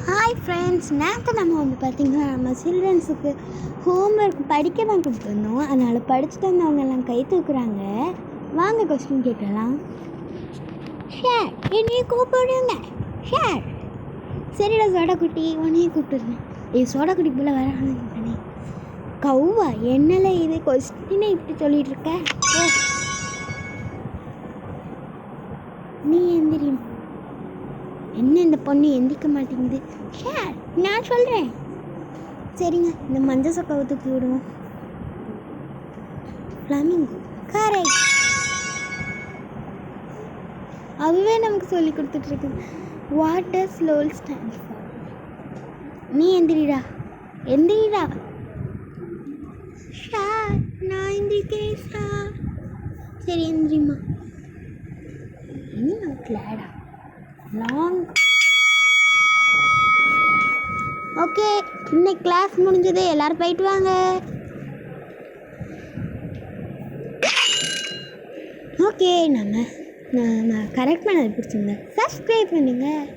Hi friends, நேற்று நம்ம வந்து பார்த்திங்கன்னா நம்ம சில்ட்ரன்ஸுக்கு ஹோம்ஒர்க் படிக்க தான் கொடுத்துருந்தோம். அதனால் படிச்சுட்டு வந்தவங்க எல்லாம் கை தூக்குறாங்க. வாங்க கொஸ்டின் கேட்கலாம். ஷேர் என்னையே கூப்பிடுங்க. ஷேர் சரிடா சோடா குட்டி, உன்னையே கூப்பிட்டுருந்தேன். சோடா குட்டி போல் வரானே கௌவா என்னல இது கொஸ்டினை இப்படி சொல்லிட்டு இருக்க? நீ எந்திரியும். என்ன இந்த பொண்ணு எந்திரிக்க மாட்டேங்குது? ஷேர் நான் சொல்கிறேன். சரிங்க, இந்த மஞ்சள் சொக்காவை தூக்கி விடுவோம். Flamingo correct. அதுவே நமக்கு சொல்லி கொடுத்துட்ருக்கு. What does lol stand for? நீ எந்திரிடா, எந்திரிடா. ஷேர் நான் எந்திரிக்கிறேன் சார். சரி எந்திரிம்மா. என்ன கிளாடா லாங். ஓகே, இன்னைக்கு கிளாஸ் முடிஞ்சது. எல்லோரும் போயிட்டு வாங்க. ஓகே, நம்ம கரெக்ட் பண்ணது பிடிச்சிருந்தேன். சப்ஸ்கிரைப் பண்ணுங்கள்.